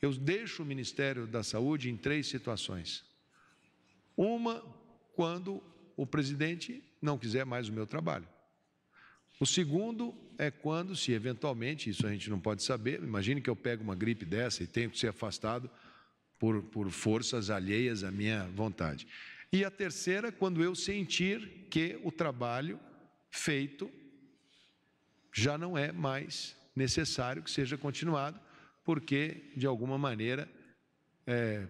eu deixo o Ministério da Saúde em 3 situações. Uma, quando o presidente não quiser mais o meu trabalho. O segundo é quando, se eventualmente, isso a gente não pode saber, imagine que eu pego uma gripe dessa e tenho que ser afastado por forças alheias à minha vontade. E a terceira, quando eu sentir que o trabalho feito já não é mais necessário que seja continuado, porque, de alguma maneira,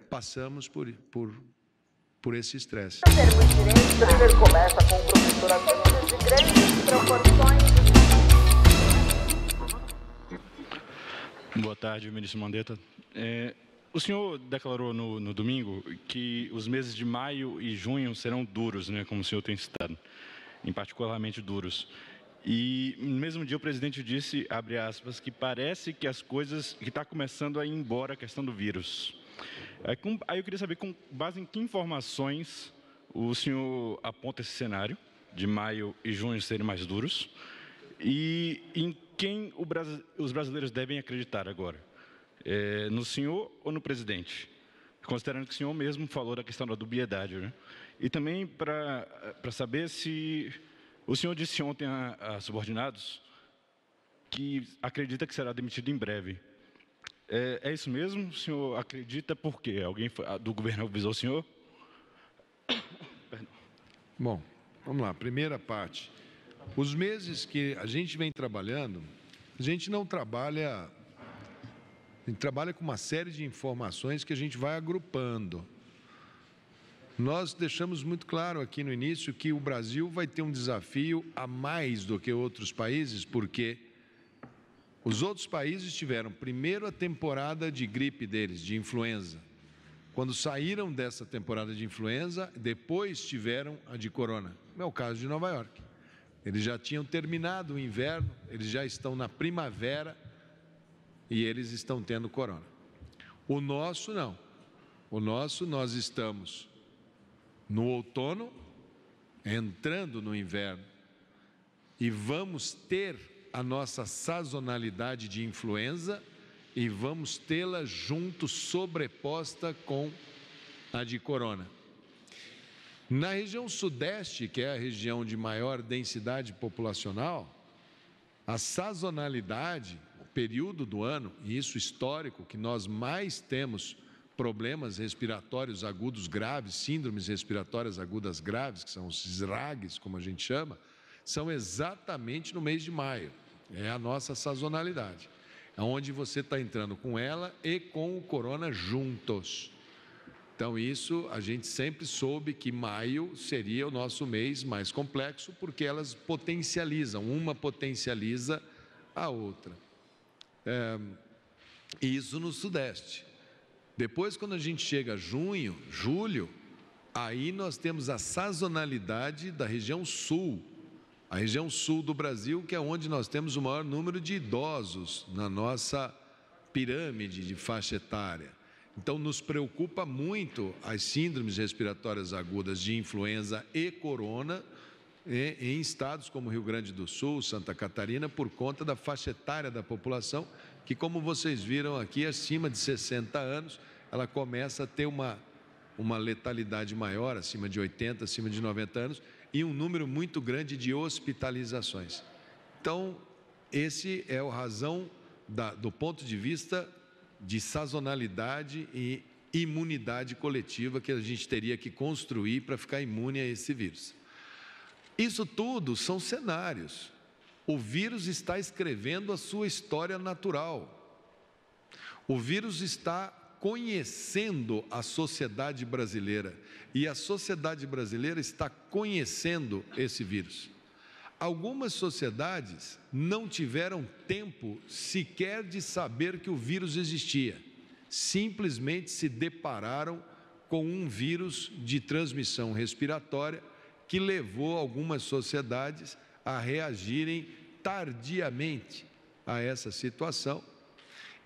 passamos por esse estresse. Ele começa com o professor Abílio de grandes proporções. Boa tarde, ministro Mandetta. O senhor declarou no domingo que os meses de maio e junho serão duros, né, como o senhor tem citado, em particularmente duros. E no mesmo dia o presidente disse, abre aspas, que parece que as coisas, que está começando a ir embora a questão do vírus. Aí eu queria saber, com base em que informações o senhor aponta esse cenário de maio e junho serem mais duros e em quem os brasileiros devem acreditar agora? No senhor ou no presidente? Considerando que o senhor mesmo falou da questão da dubiedade, né? E também para saber se o senhor disse ontem a subordinados que acredita que será demitido em breve. É isso mesmo? O senhor acredita por quê? Alguém do governo avisou o senhor? Bom, vamos lá. Primeira parte. Os meses que a gente vem trabalhando, a gente não trabalha... A gente trabalha com uma série de informações que a gente vai agrupando. Nós deixamos muito claro aqui no início que o Brasil vai ter um desafio a mais do que outros países, porque os outros países tiveram primeiro a temporada de gripe deles, de influenza. Quando saíram dessa temporada de influenza, depois tiveram a de corona. É o caso de Nova York. Eles já tinham terminado o inverno, eles já estão na primavera e eles estão tendo corona. O nosso não. O nosso, nós estamos no outono, entrando no inverno, e vamos ter a nossa sazonalidade de influenza e vamos tê-la junto, sobreposta com a de corona. Na região sudeste, que é a região de maior densidade populacional, a sazonalidade, o período do ano, e isso histórico, que nós mais temos problemas respiratórios agudos graves, síndromes respiratórias agudas graves, que são os SRAGs, como a gente chama, são exatamente no mês de maio. É a nossa sazonalidade, onde você está entrando com ela e com o corona juntos. Então, isso a gente sempre soube que maio seria o nosso mês mais complexo, porque elas potencializam, uma potencializa a outra. Isso no sudeste. Depois, quando a gente chega a junho, julho, aí nós temos a sazonalidade da região sul, a região sul do Brasil, que é onde nós temos o maior número de idosos na nossa pirâmide de faixa etária. Então, nos preocupa muito as síndromes respiratórias agudas de influenza e corona em estados como Rio Grande do Sul, Santa Catarina, por conta da faixa etária da população, que, como vocês viram aqui, acima de 60 anos, ela começa a ter uma letalidade maior, acima de 80, acima de 90 anos, e um número muito grande de hospitalizações. Então, esse é a razão do ponto de vista de sazonalidade e imunidade coletiva que a gente teria que construir para ficar imune a esse vírus. Isso tudo são cenários. O vírus está escrevendo a sua história natural. O vírus está conhecendo a sociedade brasileira e a sociedade brasileira está conhecendo esse vírus. Algumas sociedades não tiveram tempo sequer de saber que o vírus existia. Simplesmente se depararam com um vírus de transmissão respiratória que levou algumas sociedades a reagirem tardiamente a essa situação.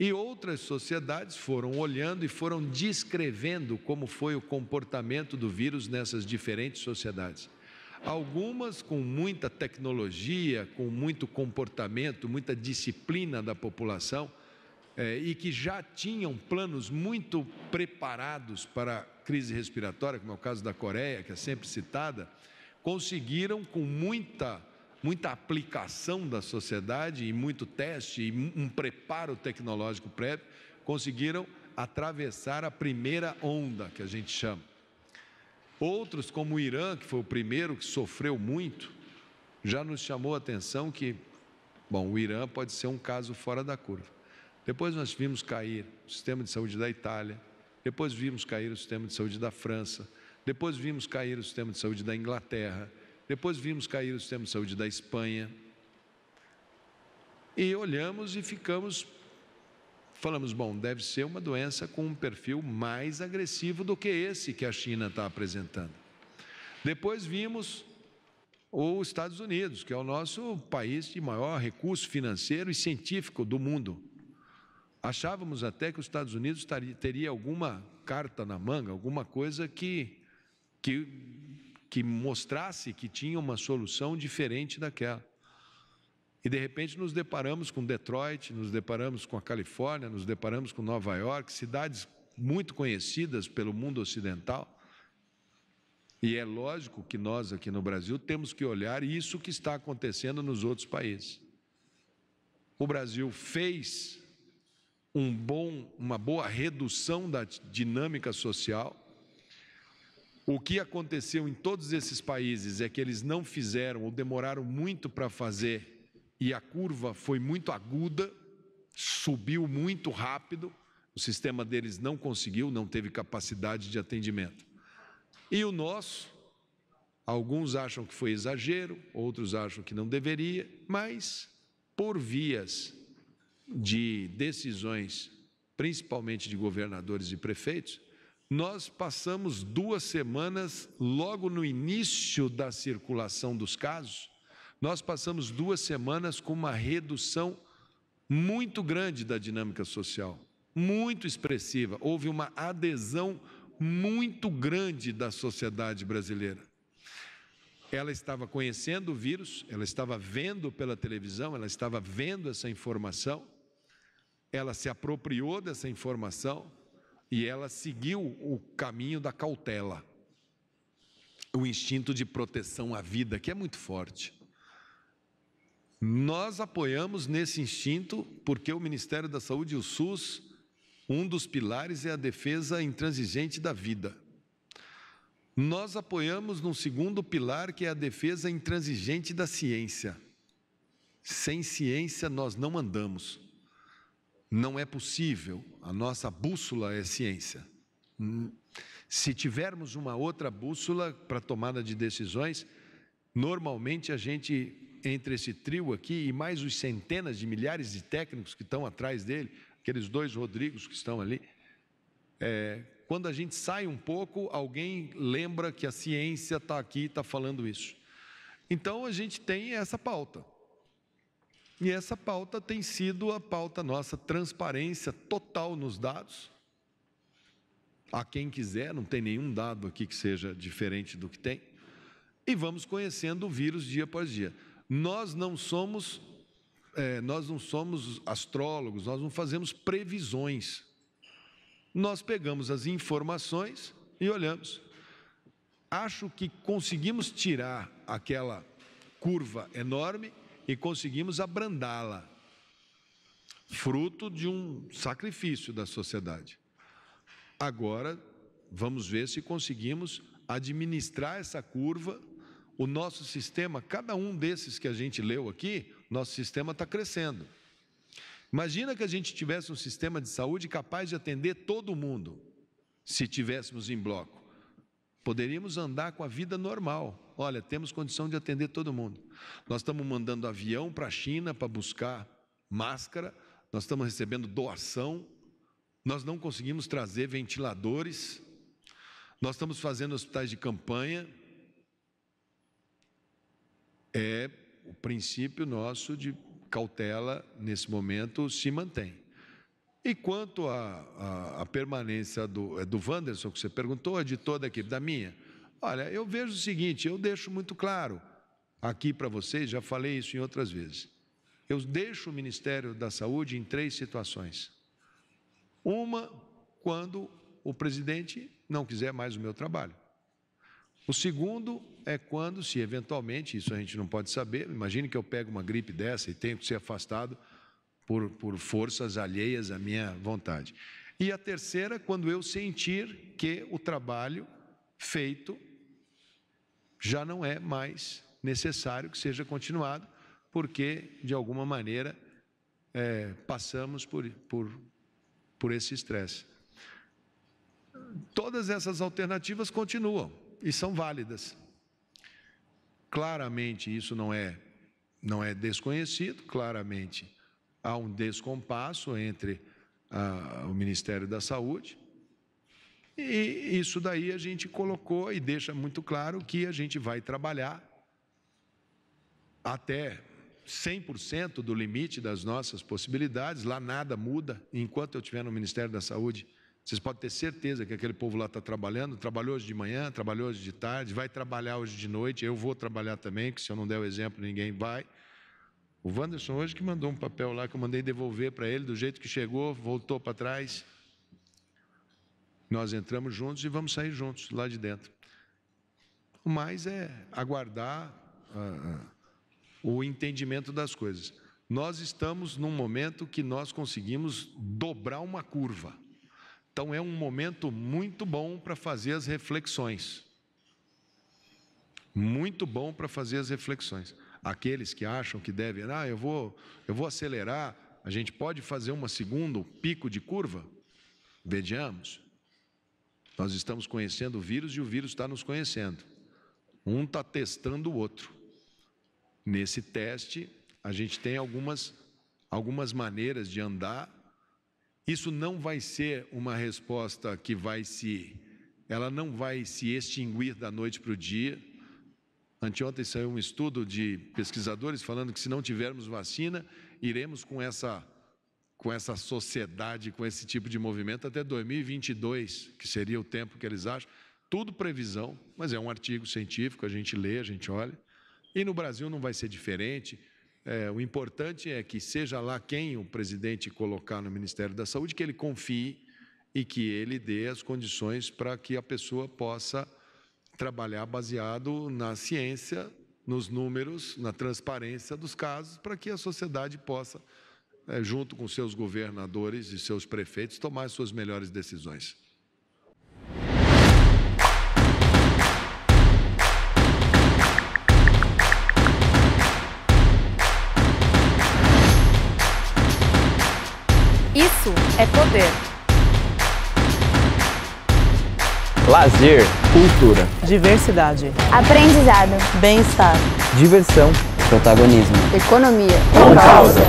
E outras sociedades foram olhando e foram descrevendo como foi o comportamento do vírus nessas diferentes sociedades. Algumas com muita tecnologia, com muito comportamento, muita disciplina da população, e que já tinham planos muito preparados para a crise respiratória, como é o caso da Coreia, que é sempre citada, conseguiram, com muita aplicação da sociedade e muito teste e um preparo tecnológico prévio, conseguiram atravessar a primeira onda, que a gente chama. Outros, como o Irã, que foi o primeiro que sofreu muito, já nos chamou a atenção que, bom, o Irã pode ser um caso fora da curva. Depois nós vimos cair o sistema de saúde da Itália, depois vimos cair o sistema de saúde da França, depois vimos cair o sistema de saúde da Inglaterra, depois vimos cair o sistema de saúde da Espanha. E olhamos e falamos, bom, deve ser uma doença com um perfil mais agressivo do que esse que a China está apresentando. Depois vimos os Estados Unidos, que é o nosso país de maior recurso financeiro e científico do mundo. Achávamos até que os Estados Unidos teria alguma carta na manga, alguma coisa que mostrasse que tinha uma solução diferente daquela. E, de repente, nos deparamos com Detroit, nos deparamos com a Califórnia, nos deparamos com Nova York, cidades muito conhecidas pelo mundo ocidental. E é lógico que nós, aqui no Brasil, temos que olhar isso que está acontecendo nos outros países. O Brasil fez uma boa redução da dinâmica social. O que aconteceu em todos esses países é que eles não fizeram ou demoraram muito para fazer e a curva foi muito aguda, subiu muito rápido, o sistema deles não conseguiu, não teve capacidade de atendimento. E o nosso, alguns acham que foi exagero, outros acham que não deveria, mas por vias de decisões, principalmente de governadores e prefeitos, nós passamos 2 semanas, logo no início da circulação dos casos, nós passamos 2 semanas com uma redução muito grande da dinâmica social, muito expressiva. Houve uma adesão muito grande da sociedade brasileira. Ela estava conhecendo o vírus, ela estava vendo pela televisão, ela estava vendo essa informação, ela se apropriou dessa informação e ela seguiu o caminho da cautela, o instinto de proteção à vida, que é muito forte. Nós apoiamos nesse instinto porque o Ministério da Saúde e o SUS, um dos pilares é a defesa intransigente da vida. Nós apoiamos num segundo pilar, que é a defesa intransigente da ciência. Sem ciência nós não andamos. Não é possível, a nossa bússola é ciência. Se tivermos uma outra bússola para tomada de decisões, normalmente a gente, entre esse trio aqui e mais os centenas de milhares de técnicos que estão atrás dele, aqueles 2 Rodrigos que estão ali, quando a gente sai um pouco, alguém lembra que a ciência está aqui, está falando isso. Então a gente tem essa pauta. E essa pauta tem sido a pauta nossa, transparência total nos dados. A quem quiser, não tem nenhum dado aqui que seja diferente do que tem. E vamos conhecendo o vírus dia após dia. Nós não somos astrólogos, nós não fazemos previsões. Nós pegamos as informações e olhamos. Acho que conseguimos tirar aquela curva enorme e conseguimos abrandá-la, fruto de um sacrifício da sociedade. Agora, vamos ver se conseguimos administrar essa curva. O nosso sistema, cada um desses que a gente leu aqui, nosso sistema está crescendo. Imagina que a gente tivesse um sistema de saúde capaz de atender todo mundo, se tivéssemos em bloco. Poderíamos andar com a vida normal. Olha, temos condição de atender todo mundo. Nós estamos mandando avião para a China para buscar máscara, nós estamos recebendo doação, nós não conseguimos trazer ventiladores, nós estamos fazendo hospitais de campanha. É o princípio nosso de cautela, nesse momento, se mantém. E quanto à permanência do Wanderson, que você perguntou, de toda a equipe, da minha, olha, eu vejo o seguinte, eu deixo muito claro aqui para vocês, já falei isso em outras vezes, eu deixo o Ministério da Saúde em 3 situações. Uma, quando o presidente não quiser mais o meu trabalho. O segundo é quando, se eventualmente, isso a gente não pode saber, imagine que eu pego uma gripe dessa e tenho que ser afastado por forças alheias à minha vontade. E a terceira, quando eu sentir que o trabalho feito já não é mais necessário que seja continuado, porque, de alguma maneira, passamos por esse estresse. Todas essas alternativas continuam e são válidas. Claramente, isso não é desconhecido, claramente há um descompasso entre o Ministério da Saúde, e isso daí a gente colocou e deixa muito claro que a gente vai trabalhar até 100% do limite das nossas possibilidades, lá nada muda, enquanto eu estiver no Ministério da Saúde, vocês podem ter certeza que aquele povo lá está trabalhando, trabalhou hoje de manhã, trabalhou hoje de tarde, vai trabalhar hoje de noite, eu vou trabalhar também, porque se eu não der o exemplo, ninguém vai. O Wanderson hoje que mandou um papel lá que eu mandei devolver para ele, do jeito que chegou, voltou para trás. Nós entramos juntos e vamos sair juntos lá de dentro. O mais é aguardar o entendimento das coisas. Nós estamos num momento que nós conseguimos dobrar uma curva. Então é um momento muito bom para fazer as reflexões. Muito bom para fazer as reflexões. Aqueles que acham que devem, eu vou acelerar, a gente pode fazer um segundo pico de curva? Vejamos. Nós estamos conhecendo o vírus e o vírus está nos conhecendo. Um está testando o outro. Nesse teste, a gente tem algumas maneiras de andar. Isso não vai ser uma resposta que ela não vai se extinguir da noite para o dia. Anteontem saiu um estudo de pesquisadores falando que se não tivermos vacina, iremos com essa sociedade, com esse tipo de movimento até 2022, que seria o tempo que eles acham. Tudo previsão, mas é um artigo científico, a gente lê, a gente olha. E no Brasil não vai ser diferente. O importante é que seja lá quem o presidente colocar no Ministério da Saúde, que ele confie e que ele dê as condições para que a pessoa possa trabalhar baseado na ciência, nos números, na transparência dos casos, para que a sociedade possa, junto com seus governadores e seus prefeitos, tomar as suas melhores decisões. Isso é poder. Lazer, cultura, Diversidade. Aprendizado. Bem-estar. diversão, protagonismo, Economia. com causa.